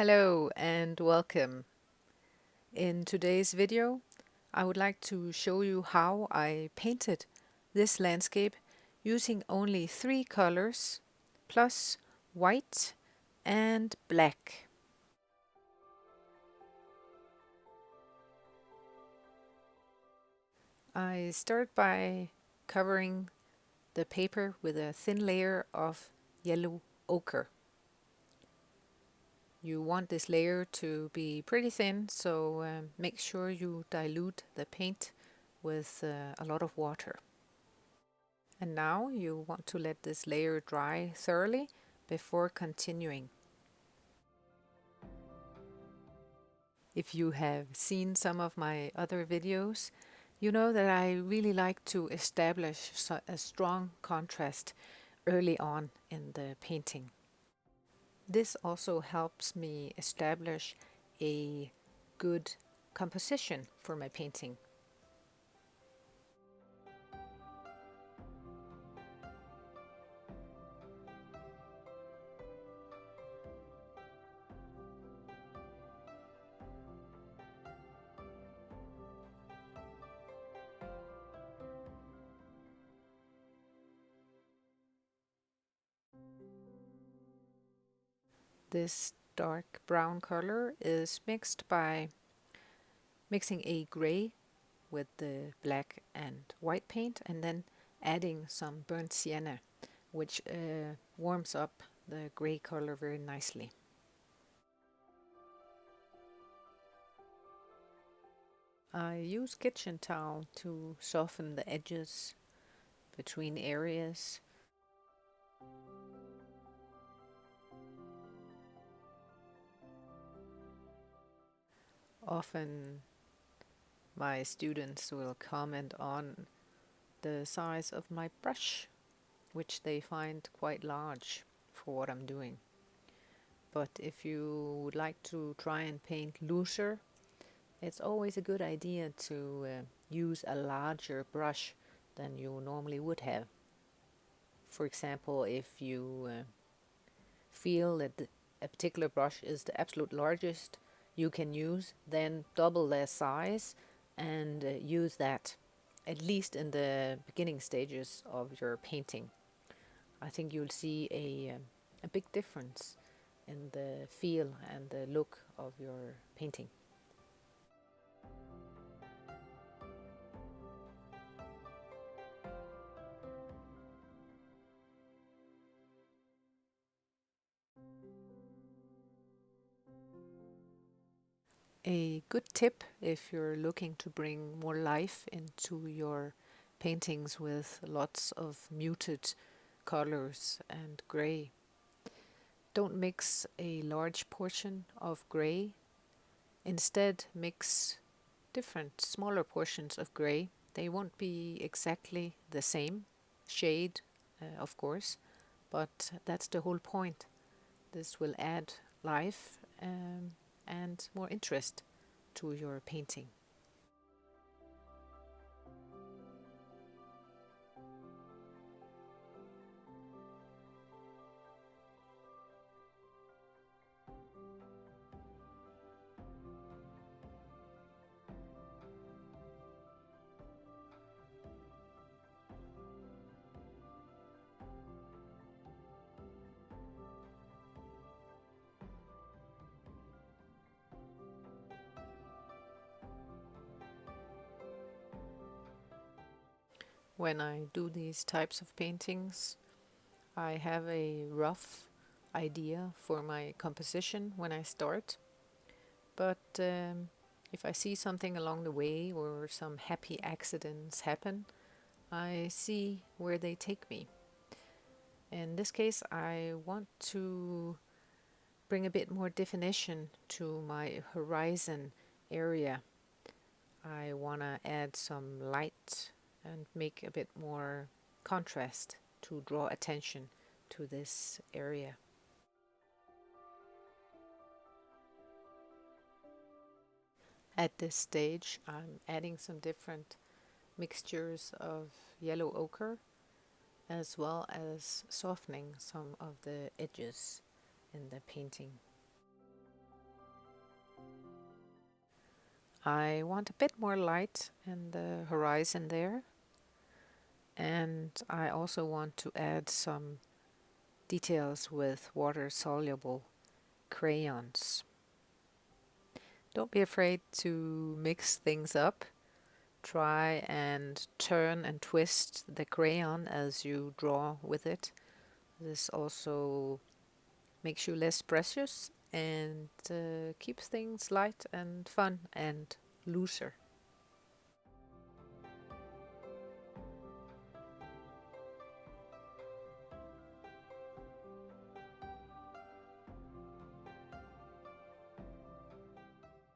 Hello and welcome. In today's video, I would like to show you how I painted this landscape using only 3 colors plus white and black. I start by covering the paper with a thin layer of yellow ochre. You want this layer to be pretty thin, so make sure you dilute the paint with a lot of water. And now you want to let this layer dry thoroughly before continuing. If you have seen some of my other videos, you know that I really like to establish a strong contrast early on in the painting. This also helps me establish a good composition for my painting. This dark brown color is mixed by mixing a gray with the black and white paint and then adding some burnt sienna, which warms up the gray color very nicely. I use kitchen towel to soften the edges between areas. Often my students will comment on the size of my brush, which they find quite large for what I'm doing. But if you would like to try and paint looser, it's always a good idea to use a larger brush than you normally would have. For example, if you feel that a particular brush is the absolute largest you can use, then double their size and use that at least in the beginning stages of your painting. I think you'll see a big difference in the feel and the look of your painting. A good tip if you're looking to bring more life into your paintings with lots of muted colors and gray. Don't mix a large portion of gray. Instead, mix different smaller portions of gray. They won't be exactly the same shade, of course, but that's the whole point. This will add life and more interest to your painting. When I do these types of paintings, I have a rough idea for my composition when I start, but if I see something along the way or some happy accidents happen, I see where they take me. In this case, I want to bring a bit more definition to my horizon area. I want to add some light and make a bit more contrast to draw attention to this area. At this stage, I'm adding some different mixtures of yellow ochre as well as softening some of the edges in the painting. I want a bit more light in the horizon there, and I also want to add some details with water-soluble crayons. Don't be afraid to mix things up. Try and turn and twist the crayon as you draw with it. This also makes you less precious and keeps things light and fun and looser.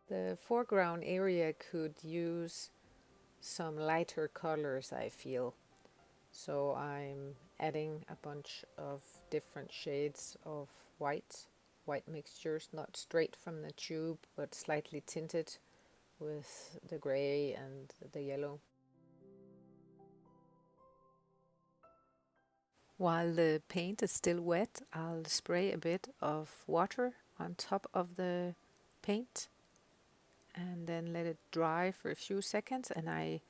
The foreground area could use some lighter colors, I feel. So I'm adding a bunch of different shades of white mixtures, not straight from the tube, but slightly tinted with the gray and the yellow. While the paint is still wet, I'll spray a bit of water on top of the paint and then let it dry for a few seconds, and I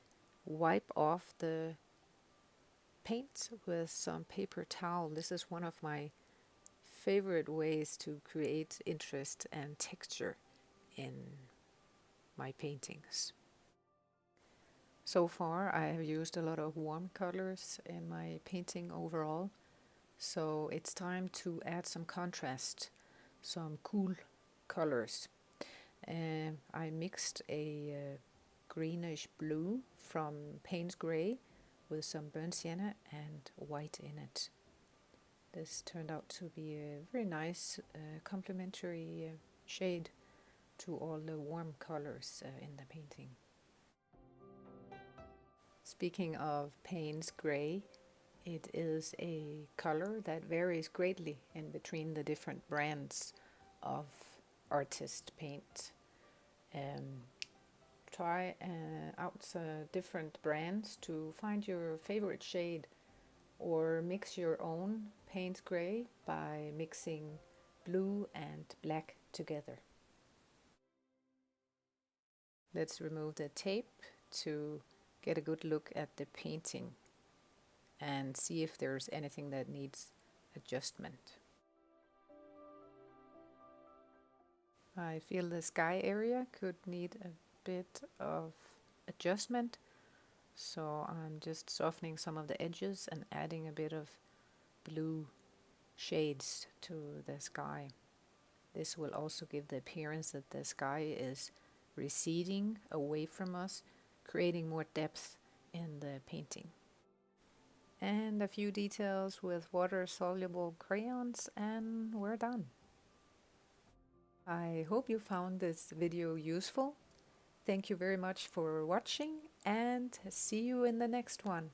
wipe off the paint with some paper towel. This is one of my favorite ways to create interest and texture in my paintings. So far I have used a lot of warm colors in my painting overall, so it's time to add some contrast, some cool colors. I mixed a greenish blue from Paynes gray with some burnt sienna and white in it. This turned out to be a very nice complementary shade to all the warm colors in the painting. Speaking of Paynes gray, it is a color that varies greatly in between the different brands of artist paint. Try out different brands to find your favorite shade, or mix your own Paynes gray by mixing blue and black together. Let's remove the tape to get a good look at the painting and see if there's anything that needs adjustment. I feel the sky area could need a bit of adjustment, so I'm just softening some of the edges and adding a bit of blue shades to the sky. This will also give the appearance that the sky is receding away from us, creating more depth in the painting. And a few details with water-soluble crayons, and we're done. I hope you found this video useful. Thank you very much for watching, and see you in the next one.